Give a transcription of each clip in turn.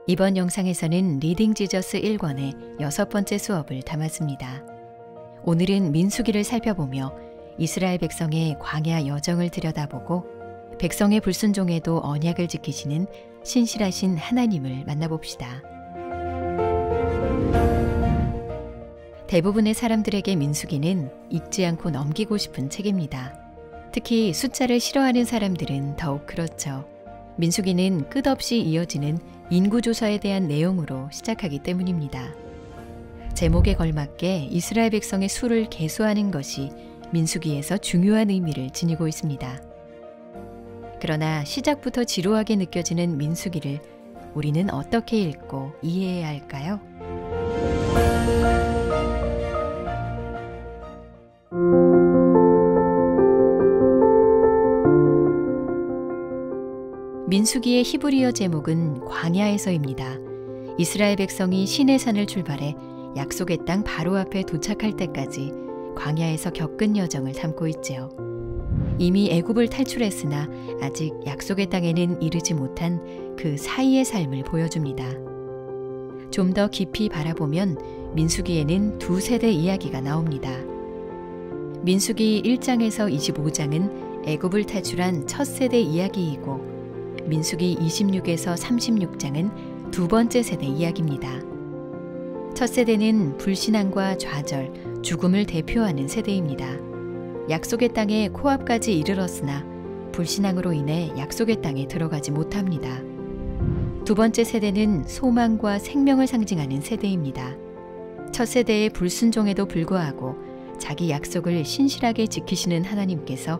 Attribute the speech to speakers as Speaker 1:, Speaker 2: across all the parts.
Speaker 1: 이번 영상에서는 리딩 지저스 1권의 6번째 수업을 담았습니다. 오늘은 민수기를 살펴보며 이스라엘 백성의 광야 여정을 들여다보고 백성의 불순종에도 언약을 지키시는 신실하신 하나님을 만나봅시다. 대부분의 사람들에게 민수기는 읽지 않고 넘기고 싶은 책입니다. 특히 숫자를 싫어하는 사람들은 더욱 그렇죠. 민수기는 끝없이 이어지는 인구조사에 대한 내용으로 시작하기 때문입니다. 제목에 걸맞게 이스라엘 백성의 수를 계수하는 것이 민수기에서 중요한 의미를 지니고 있습니다. 그러나 시작부터 지루하게 느껴지는 민수기를 우리는 어떻게 읽고 이해해야 할까요? 민수기의 히브리어 제목은 광야에서입니다. 이스라엘 백성이 시내산을 출발해 약속의 땅 바로 앞에 도착할 때까지 광야에서 겪은 여정을 담고 있지요. 이미 애굽을 탈출했으나 아직 약속의 땅에는 이르지 못한 그 사이의 삶을 보여줍니다. 좀 더 깊이 바라보면 민수기에는 두 세대 이야기가 나옵니다. 민수기 1장에서 25장은 애굽을 탈출한 첫 세대 이야기이고 민수기 26에서 36장은 두 번째 세대 이야기입니다. 첫 세대는 불신앙과 좌절, 죽음을 대표하는 세대입니다. 약속의 땅에 코앞까지 이르렀으나 불신앙으로 인해 약속의 땅에 들어가지 못합니다. 두 번째 세대는 소망과 생명을 상징하는 세대입니다. 첫 세대의 불순종에도 불구하고 자기 약속을 신실하게 지키시는 하나님께서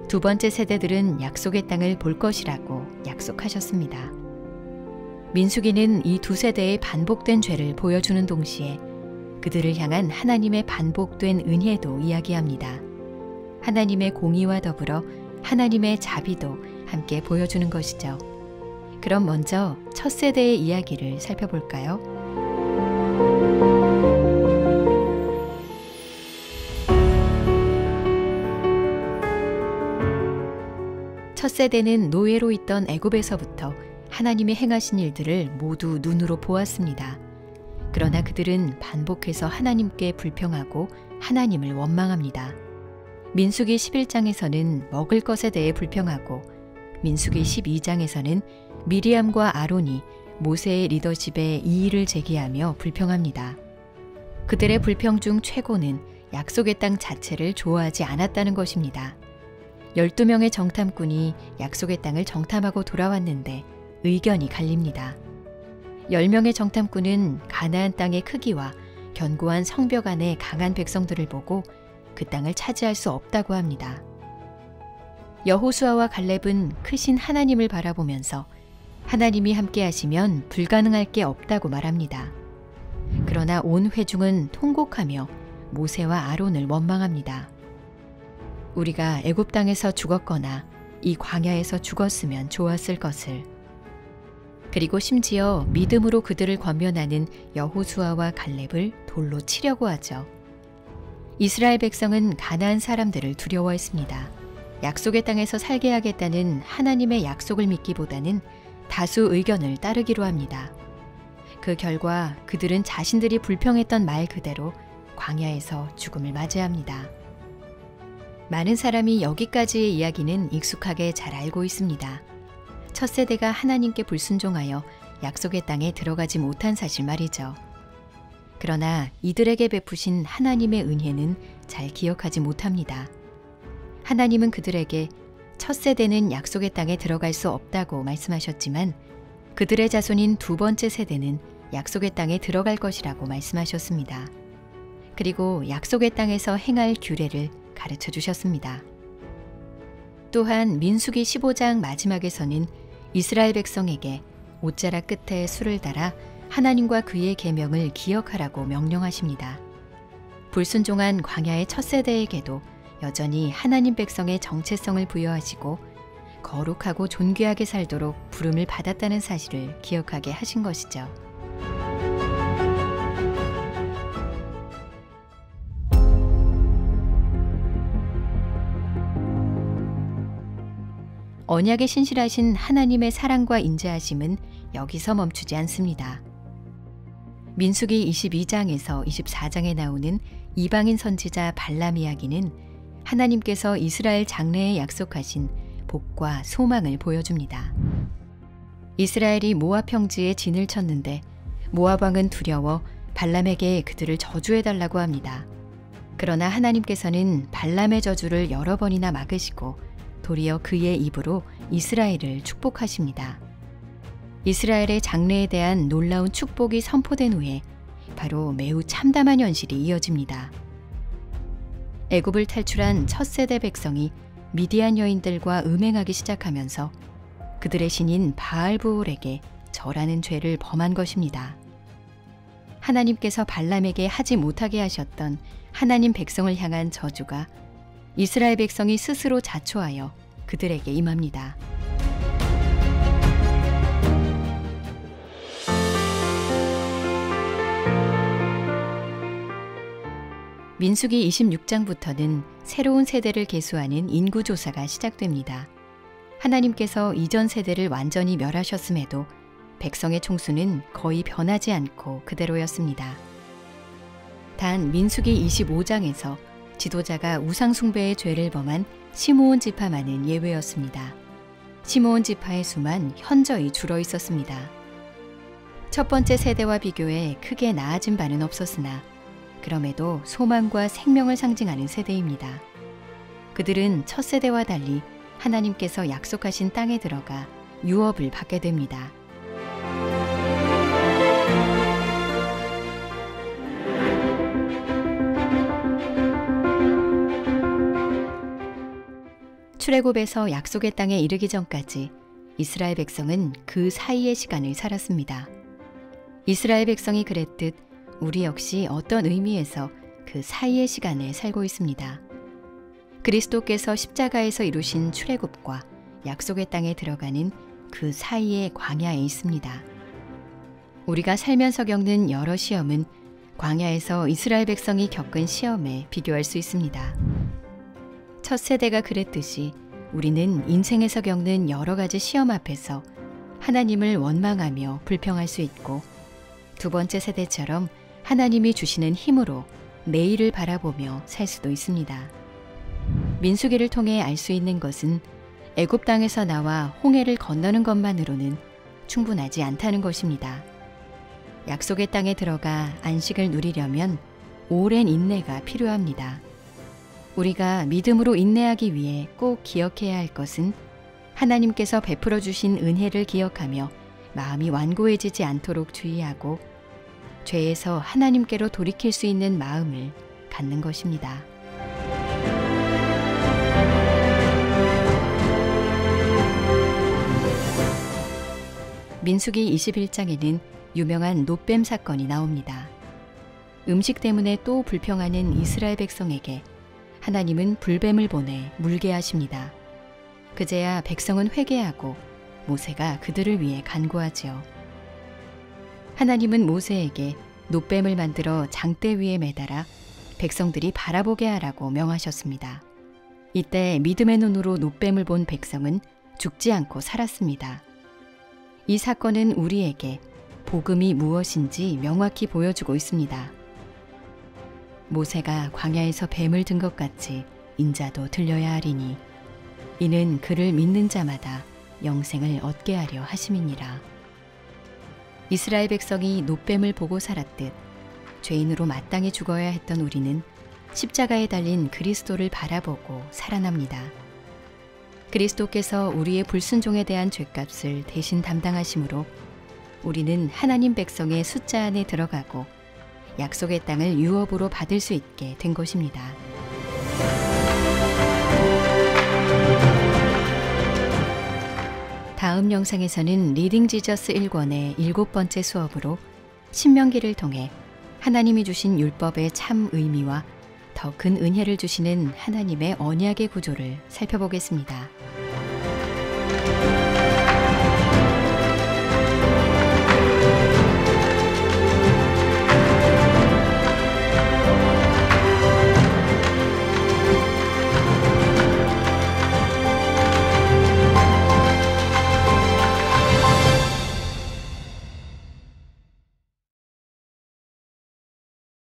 Speaker 1: 두 번째 세대들은 약속의 땅을 볼 것이라고 약속하셨습니다. 민수기는 이 두 세대의 반복된 죄를 보여주는 동시에 그들을 향한 하나님의 반복된 은혜도 이야기합니다. 하나님의 공의와 더불어 하나님의 자비도 함께 보여주는 것이죠. 그럼 먼저 첫 세대의 이야기를 살펴볼까요? 첫 세대는 노예로 있던 애굽에서부터 하나님이 행하신 일들을 모두 눈으로 보았습니다. 그러나 그들은 반복해서 하나님께 불평하고 하나님을 원망합니다. 민수기 11장에서는 먹을 것에 대해 불평하고 민수기 12장에서는 미리암과 아론이 모세의 리더십에 이의를 제기하며 불평합니다. 그들의 불평 중 최고는 약속의 땅 자체를 좋아하지 않았다는 것입니다. 12명의 정탐꾼이 약속의 땅을 정탐하고 돌아왔는데 의견이 갈립니다. 10명의 정탐꾼은 가나안 땅의 크기와 견고한 성벽 안에 강한 백성들을 보고 그 땅을 차지할 수 없다고 합니다. 여호수아와 갈렙은 크신 하나님을 바라보면서 하나님이 함께 하시면 불가능할 게 없다고 말합니다. 그러나 온 회중은 통곡하며 모세와 아론을 원망합니다. 우리가 애굽 땅에서 죽었거나 이 광야에서 죽었으면 좋았을 것을. 그리고 심지어 믿음으로 그들을 권면하는 여호수아와 갈렙을 돌로 치려고 하죠. 이스라엘 백성은 가나안 사람들을 두려워했습니다. 약속의 땅에서 살게 하겠다는 하나님의 약속을 믿기보다는 다수 의견을 따르기로 합니다. 그 결과 그들은 자신들이 불평했던 말 그대로 광야에서 죽음을 맞이합니다. 많은 사람이 여기까지의 이야기는 익숙하게 잘 알고 있습니다. 첫 세대가 하나님께 불순종하여 약속의 땅에 들어가지 못한 사실 말이죠. 그러나 이들에게 베푸신 하나님의 은혜는 잘 기억하지 못합니다. 하나님은 그들에게 첫 세대는 약속의 땅에 들어갈 수 없다고 말씀하셨지만 그들의 자손인 두 번째 세대는 약속의 땅에 들어갈 것이라고 말씀하셨습니다. 그리고 약속의 땅에서 행할 규례를 가르쳐 주셨습니다. 또한 민수기 15장 마지막에서는 이스라엘 백성에게 옷자락 끝에 술을 달아 하나님과 그의 계명을 기억하라고 명령하십니다. 불순종한 광야의 첫 세대에게도 여전히 하나님 백성의 정체성을 부여하시고 거룩하고 존귀하게 살도록 부름을 받았다는 사실을 기억하게 하신 것이죠. 언약에 신실하신 하나님의 사랑과 인자하심은 여기서 멈추지 않습니다. 민수기 22장에서 24장에 나오는 이방인 선지자 발람 이야기는 하나님께서 이스라엘 장래에 약속하신 복과 소망을 보여줍니다. 이스라엘이 모압 평지에 진을 쳤는데 모압 왕은 두려워 발람에게 그들을 저주해달라고 합니다. 그러나 하나님께서는 발람의 저주를 여러 번이나 막으시고 도리어 그의 입으로 이스라엘을 축복하십니다. 이스라엘의 장래에 대한 놀라운 축복이 선포된 후에 바로 매우 참담한 현실이 이어집니다. 애굽을 탈출한 첫 세대 백성이 미디안 여인들과 음행하기 시작하면서 그들의 신인 바알브올에게 절하는 죄를 범한 것입니다. 하나님께서 발람에게 하지 못하게 하셨던 하나님 백성을 향한 저주가 이스라엘 백성이 스스로 자초하여 그들에게 임합니다. 민수기 26장부터는 새로운 세대를 계수하는 인구조사가 시작됩니다. 하나님께서 이전 세대를 완전히 멸하셨음에도 백성의 총수는 거의 변하지 않고 그대로였습니다. 단 민수기 25장에서 지도자가 우상숭배의 죄를 범한 시므온 지파만은 예외였습니다. 시므온 지파의 수만 현저히 줄어 있었습니다. 첫 번째 세대와 비교해 크게 나아진 바는 없었으나 그럼에도 소망과 생명을 상징하는 세대입니다. 그들은 첫 세대와 달리 하나님께서 약속하신 땅에 들어가 유업을 받게 됩니다. 출애굽에서 약속의 땅에 이르기 전까지 이스라엘 백성은 그 사이의 시간을 살았습니다. 이스라엘 백성이 그랬듯 우리 역시 어떤 의미에서 그 사이의 시간을 살고 있습니다. 그리스도께서 십자가에서 이루신 출애굽과 약속의 땅에 들어가는 그 사이의 광야에 있습니다. 우리가 살면서 겪는 여러 시험은 광야에서 이스라엘 백성이 겪은 시험에 비교할 수 있습니다. 첫 세대가 그랬듯이 우리는 인생에서 겪는 여러 가지 시험 앞에서 하나님을 원망하며 불평할 수 있고, 두 번째 세대처럼 하나님이 주시는 힘으로 내일을 바라보며 살 수도 있습니다. 민수기를 통해 알 수 있는 것은 애굽 땅에서 나와 홍해를 건너는 것만으로는 충분하지 않다는 것입니다. 약속의 땅에 들어가 안식을 누리려면 오랜 인내가 필요합니다. 우리가 믿음으로 인내하기 위해 꼭 기억해야 할 것은 하나님께서 베풀어 주신 은혜를 기억하며 마음이 완고해지지 않도록 주의하고 죄에서 하나님께로 돌이킬 수 있는 마음을 갖는 것입니다. 민수기 21장에는 유명한 놋뱀 사건이 나옵니다. 음식 때문에 또 불평하는 이스라엘 백성에게 하나님은 불뱀을 보내 물게 하십니다. 그제야 백성은 회개하고 모세가 그들을 위해 간구하지요. 하나님은 모세에게 놋뱀을 만들어 장대 위에 매달아 백성들이 바라보게 하라고 명하셨습니다. 이때 믿음의 눈으로 놋뱀을 본 백성은 죽지 않고 살았습니다. 이 사건은 우리에게 복음이 무엇인지 명확히 보여주고 있습니다. 모세가 광야에서 뱀을 든 것 같이 인자도 들려야 하리니 이는 그를 믿는 자마다 영생을 얻게 하려 하심이니라. 이스라엘 백성이 놋뱀을 보고 살았듯 죄인으로 마땅히 죽어야 했던 우리는 십자가에 달린 그리스도를 바라보고 살아납니다. 그리스도께서 우리의 불순종에 대한 죄값을 대신 담당하심으로 우리는 하나님 백성의 숫자 안에 들어가고 약속의 땅을 유업으로 받을 수 있게 된 것입니다. 다음 영상에서는 리딩 지저스 1권의 7번째 수업으로 신명기를 통해 하나님이 주신 율법의 참 의미와 더 큰 은혜를 주시는 하나님의 언약의 구조를 살펴보겠습니다.